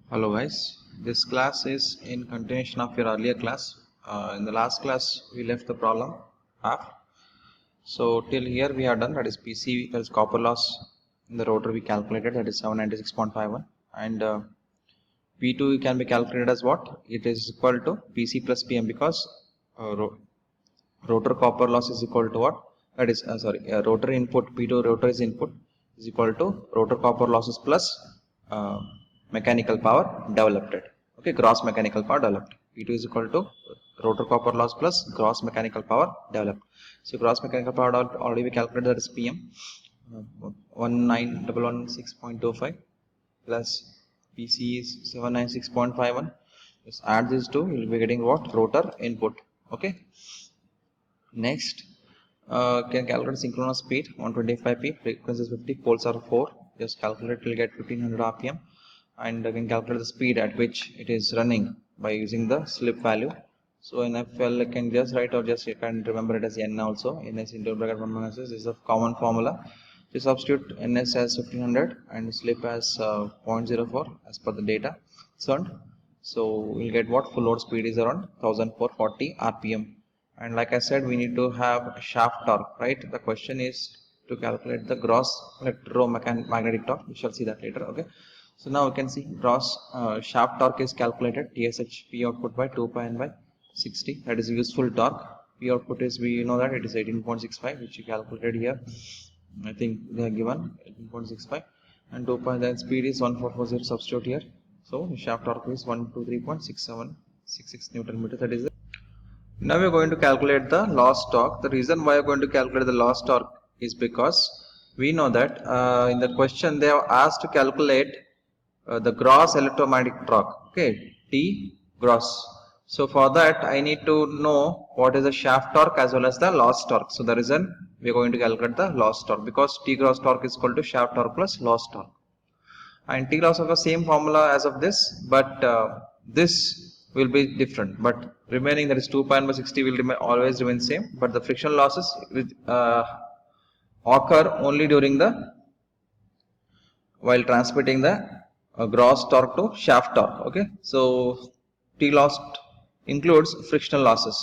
Hello guys, this class is in continuation of your earlier class. In the last class we left the problem half. So till here we have done, that is PC, that is copper loss in the rotor we calculated, that is 796.51, and P2 can be calculated as what? It is equal to PC plus PM because rotor copper loss is equal to what? That is rotor input, P2 rotor is input, is equal to rotor copper losses plus uh, mechanical power developed. Okay, gross mechanical power developed. P2 is equal to rotor copper loss plus gross mechanical power developed. So gross mechanical power already we calculated, that is PM 19116.25 plus PC is 796.51. Just add these two, you will be getting what? Rotor input. Okay. Next, can calculate synchronous speed 125p, frequency is 50, poles are 4. Just calculate, will get 1500 rpm, and can calculate the speed at which it is running by using the slip value. So in FL, I can just write, or just you can remember it as N also. Ns into bracket 1 minus S is a common formula. To substitute Ns as 1500 and slip as 0.04 as per the data concerned. So we'll get what? Full load speed is around 1440 rpm. And like I said, we need to have shaft torque, right? The question is to calculate the gross electromagnetic torque. We shall see that later. Okay. So now we can see gross shaft torque is calculated, TSH P output by 2 pi n by 60. That is useful torque. P output is, we know that it is 18.65, which you calculated here. I think they are given 18.65, and 2 pi, then speed is 1440. Substitute here. So shaft torque is 123.6766 Newton meter. That is the. Now we are going to calculate the loss torque. The reason why we are going to calculate the loss torque is because we know that in the question they have asked to calculate the gross electromagnetic torque. Okay, T gross. So for that I need to know what is the shaft torque as well as the loss torque. So the reason we are going to calculate the loss torque, because T gross torque is equal to shaft torque plus loss torque. And T loss of the same formula as of this, but this will be different, but remaining, that is 2 pi by 60 will always remain same, but the friction losses will occur only during the while transmitting the gross torque to shaft torque. Okay, so T loss includes frictional losses,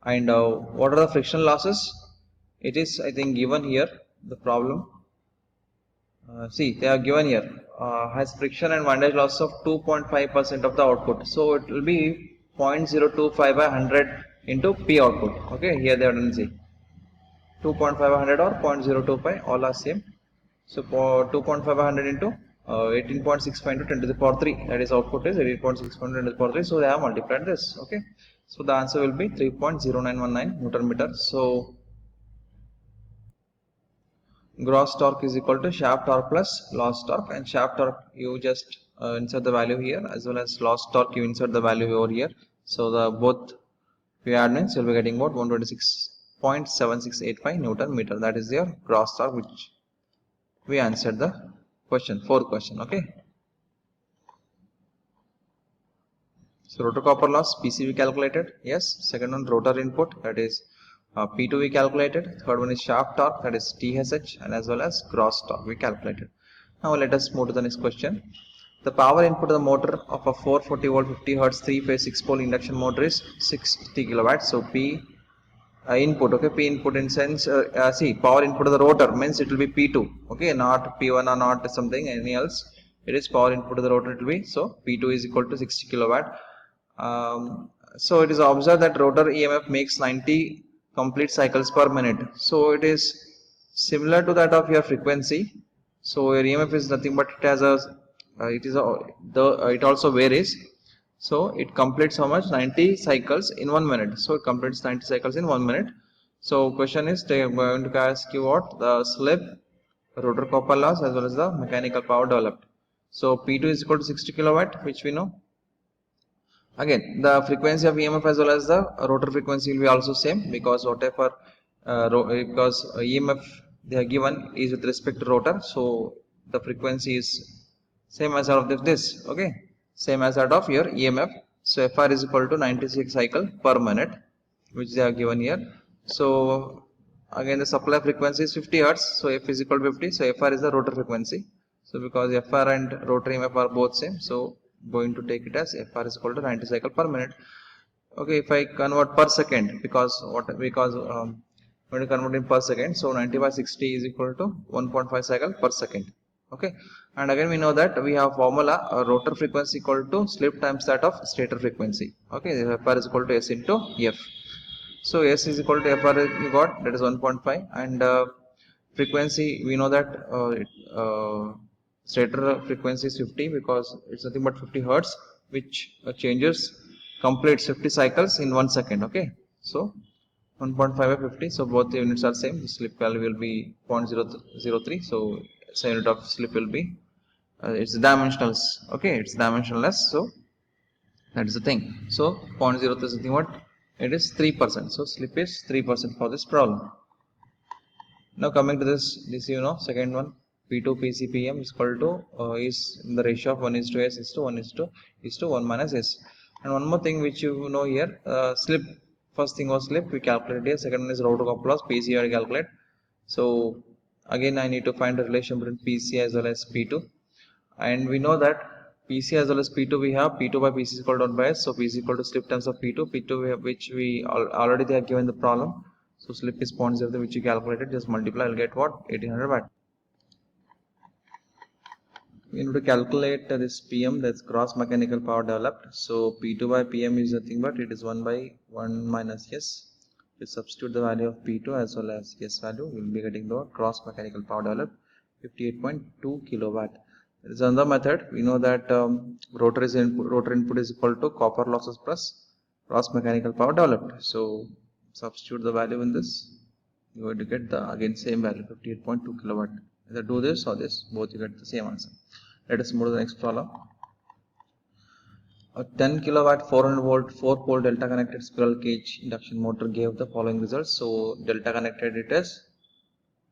and what are the frictional losses? It is, I think, given here the problem. See, they are given here, has friction and windage loss of 2.5% of the output. So it will be 0.025 by 100 into P output. Okay, here they are done, see 2.5 by 100 or 0.025, all are same. So for 2.5 by 100 into 18.65 into 10 to the power 3, that is output is 18.65 into 10 to the power 3. So they have multiplied this. Okay, so the answer will be 3.0919 Newton meter. So gross torque is equal to shaft torque plus loss torque, and shaft torque you just insert the value here, as well as loss torque you insert the value over here. So the both we add means you'll be getting about 126.7685 Newton meter. That is your gross torque, which we answered the question, fourth question. Okay, so rotor copper loss PCV calculated, yes. Second one, rotor input, that is P2 we calculated. Third one is shaft torque, that is TSH, and as well as gross torque we calculated. Now let us move to the next question. The power input of the motor of a 440 volt 50 hertz 3-phase 6-pole induction motor is 60 kilowatts. So P input, okay, P input in sense, see, power input of the rotor means it will be P2, okay, not P1 or not something any else. It is power input of the rotor, it will be, so P2 is equal to 60 kilowatt. So it is observed that rotor EMF makes 90 complete cycles per minute. So it is similar to that of your frequency. So your EMF is nothing but it has a it also varies. So it completes how much? 90 cycles in 1 minute. So it completes 90 cycles in 1 minute. So question is, they are going to ask you what? The slip, rotor copper loss, as well as the mechanical power developed. So P2 is equal to 60 kilowatt, which we know. Again, the frequency of EMF as well as the rotor frequency will be also same, because whatever because EMF they are given is with respect to rotor, so the frequency is same as that of this. Okay, same as that of your EMF. So FR is equal to 96 cycle per minute, which they are given here. So again, the supply frequency is 50 hertz. So F is equal to 50. So FR is the rotor frequency. So because FR and rotor EMF are both same, so going to take it as FR is equal to 90 cycle per minute. Okay, if I convert per second, because when you convert in per second, so 90 by 60 is equal to 1.5 cycle per second. Okay, and again we know that we have formula rotor frequency equal to slip times that of stator frequency. Okay, FR is equal to S into F. So S is equal to FR you got, that is 1.5, and frequency we know that stator frequency is 50 because it's nothing but 50 hertz, which changes completes 50 cycles in 1 second. Okay, so 1.5 by 50, so both the units are same. The slip value will be 0.003, so same unit of slip will be it's dimensionless. Okay, it's dimensionless, so that is the thing. So 0.03 is nothing but it is 3%, so slip is 3% for this problem. Now coming to this second one, P2 PCPM is equal to is in the ratio of 1 is to S is to 1 is to 1 minus S. And one more thing which you know here, slip, first thing was slip, we calculate here, second one is rotor copper loss, PC I calculate. So again I need to find the relation between PC as well as P2, and we know that PC as well as P2 we have P2 by PC is equal to 1 by S, so PC is equal to slip times of P2, P2 we have, which we already they are given the problem. So slip is 0.03, which you calculated, just multiply, I'll get what? 1800 watt. We need to calculate this PM, that's gross mechanical power developed. So P2 by PM is nothing but it is 1 by 1 minus S. We substitute the value of P2 as well as S value, we will be getting the gross mechanical power developed 58.2 kilowatt. There is another method. We know that rotor input is equal to copper losses plus gross mechanical power developed. So substitute the value in this, you are going to get the again same value 58.2 kilowatt. Either do this or this, both you get the same answer. Let us move to the next problem. A 10 kilowatt 400 volt 4 pole delta connected squirrel cage induction motor gave the following results. So delta connected it is,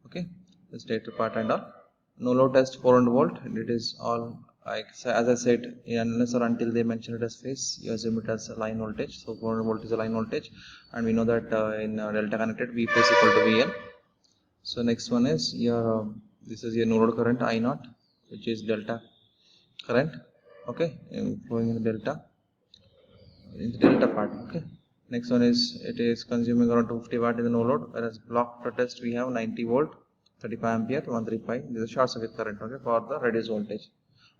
okay, the stator part and all. No load test 400 volt, and it is all as I said, unless or until they mention it as phase, you assume it as a line voltage. So 400 volt is a line voltage, and we know that in delta connected V phase equal to VL. So next one is your this is your no load current I0, which is delta current, okay, flowing in the delta part. Okay, next one is it is consuming around 250 watt in the no load, whereas block protest we have 90 volt 35 ampere 135. This is a short circuit current, okay, for the reduced voltage.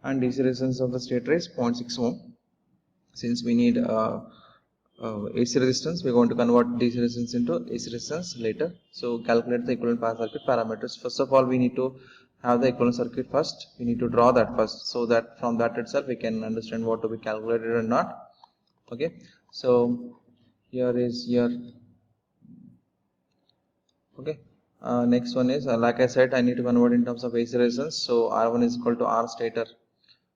And DC resistance of the stator is 0.6 ohm. Since we need AC resistance, we are going to convert DC resistance into AC resistance later. So calculate the equivalent power circuit parameters. First of all, we need to have the equivalent circuit first. We need to draw that first, so that from that itself we can understand what to be calculated or not. Okay, so here is your okay. Next one is like I said, I need to convert in terms of AC resistance. So R1 is equal to R stator.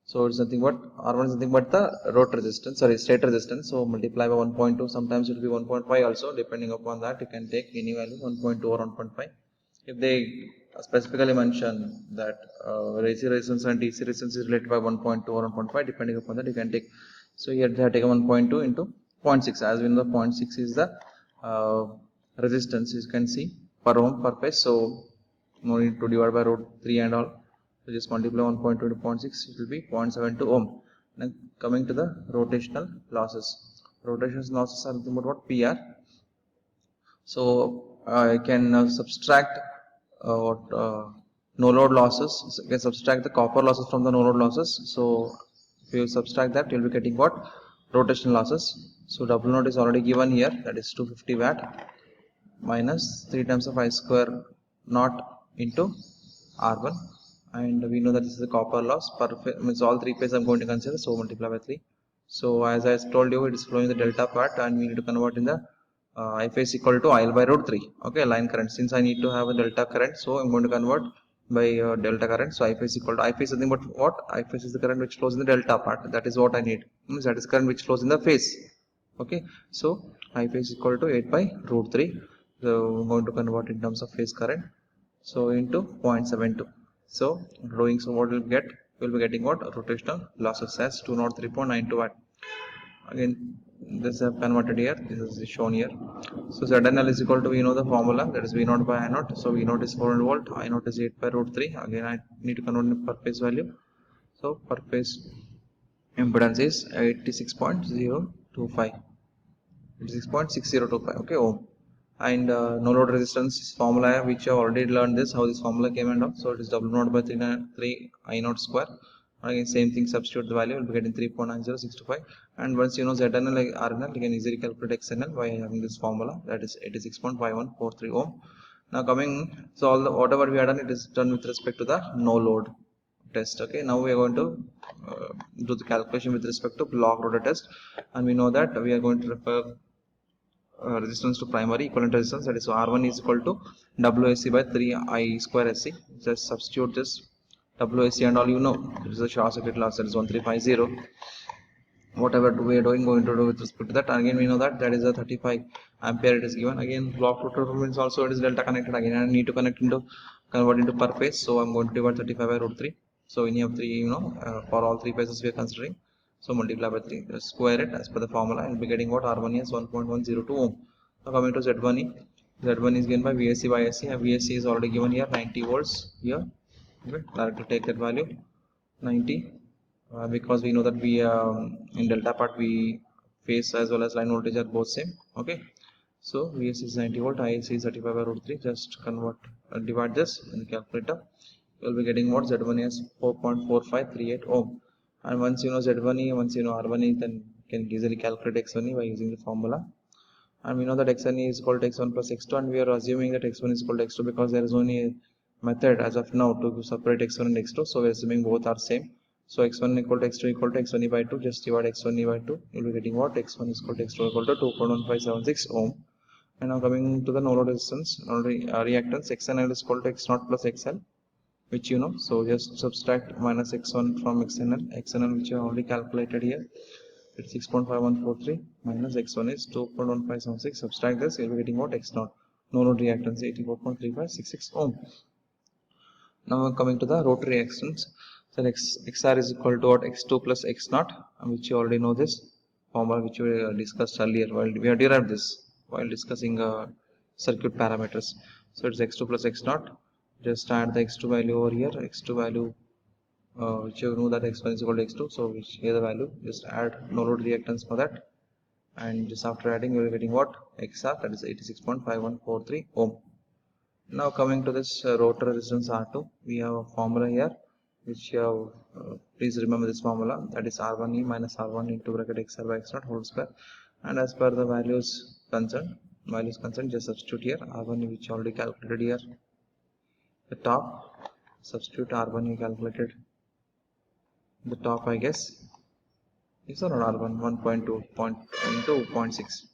So it's nothing but R1 is nothing but the rotor resistance, sorry, stator resistance. So multiply by 1.2. Sometimes it will be 1.5 also, depending upon that. You can take any value 1.2 or 1.5. If they specifically mention that AC resistance and DC resistance is related by 1.2 or 1.5, depending upon that, you can take. So here they have taken 1.2 into 0.6. As we know, 0.6 is the resistance. You can see per ohm per phase. So no need to divide by root 3 and all. So just multiply 1.2 to 0.6, it will be 0.72 ohm. Now coming to the rotational losses. Rotational losses are nothing but what? PR. So I can subtract no load losses. So I can subtract the copper losses from the no load losses. So if you subtract that, you will be getting what? Rotational losses. So W naught is already given here, that is 250 watt minus 3 times of I square naught into R1. And we know that this is the copper loss per phase, means all three phases I'm going to consider, so multiply by 3. So as I told you, it is flowing the delta part, and we need to convert in the I phase equal to IL by root 3. Okay, line current. Since I need to have a delta current, so I'm going to convert by delta current. So I phase equal to I phase is nothing but what? I phase is the current which flows in the delta part. That is what I need. Means that is current which flows in the phase. Okay, so I phase equal to 8 by root 3. So I'm going to convert in terms of phase current. So into 0.72. So flowing, so what we'll get? We'll be getting what? Rotational losses as 203.92 watt. Again, this I have converted here. This is shown here. So ZNL is equal to, we know the formula, that is V naught by I naught. So V naught is 400 volt, I naught is 8 by root 3. Again, I need to convert in per phase value. So per phase impedance is 86.025, 86.6025, okay, ohm. And no load resistance formula, which you have already learned this, how this formula came and all. So it is W naught by 3 I naught square. Again, same thing, substitute the value, we'll be getting 3.90625. And once you know ZNL, like RNL, you can easily calculate XNL by having this formula, that is 86.5143 ohm. Now coming, so all the whatever we have done, it is done with respect to the no load test. Okay, now we are going to do the calculation with respect to block rotor test, and we know that we are going to refer resistance to primary equivalent resistance, that is, so R1 is equal to WSC by 3 I square SC. Just substitute this WSC and all, you know, it is a short circuit loss, that is 1350. Whatever we are going to do with respect to that, again we know that that is a 35 ampere it is given. Again, block rotor means also it is delta connected. Again, I need to convert into per phase, so I'm going to divide 35 by root 3. So any of 3, you know, for all 3 phases we are considering, so multiply by 3, square it as per the formula, and be getting what R1 is 1.102 ohm. Now coming to Z1E, Z1 is given by VSC by SC, and VSC is already given here 90 volts here. Okay, directly take that value 90, because we know that we in delta part we phase as well as line voltage are both same. Okay, so VSC is 90 volt, IC is 35 by root 3. Just convert, divide this in the calculator, you will be getting what Z1 is 4.4538 ohm. And once you know Z1E, once you know R1E, then you can easily calculate X1E by using the formula. And we know that Xn is equal to X1 plus X2, and we are assuming that X1 is equal to X2 because there is only a method as of now to separate X1 and X2, so we are assuming both are same. So X1 equal to X2 equal to X1E by 2, just divide X1E by 2, you will be getting what X1 is equal to X2 equal to 2.1576 ohm. And now coming to the no load resistance, reactance, XNL is equal to X0 plus XL, which you know, so just subtract minus X1 from XNL, which you already calculated here. It's 6.5143 minus X1 is 2.1576. Subtract this, you'll be getting what X0. No load reactance 84.3566 ohm. Now we're coming to the rotary reactance. So XR is equal to what X2 plus X0, which you already know this formula, which we discussed earlier while we have derived this while discussing circuit parameters. So it's X2 plus X0. Just add the X2 value over here. X2 value, which you know that X1 is equal to X2, so which here the value, just add no load reactance for that, and just after adding you are getting what XR, that is 86.5143 ohm. Now coming to this rotor resistance R2, we have a formula here, which you have, please remember this formula, that is R1E minus R1 into bracket XR by X0 whole square. And as per the values concerned, just substitute here R1, which already calculated here the top, substitute R1 you calculated the top, I guess is not R1 1.2 into 0.6,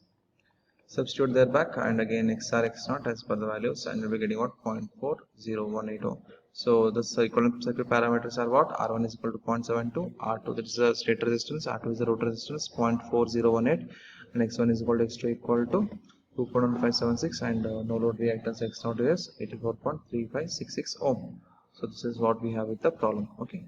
substitute there back, and again XR X0 as per the values, and you'll be getting what 0.40180. So the equivalent circuit parameters are what R1 is equal to 0.72, R2 that is the stator resistance, R2 is the rotor resistance 0.4018, and X1 is equal to X2 equal to 2.1576, and no load reactance X0 is 84.3566 ohm. So this is what we have with the problem. Okay.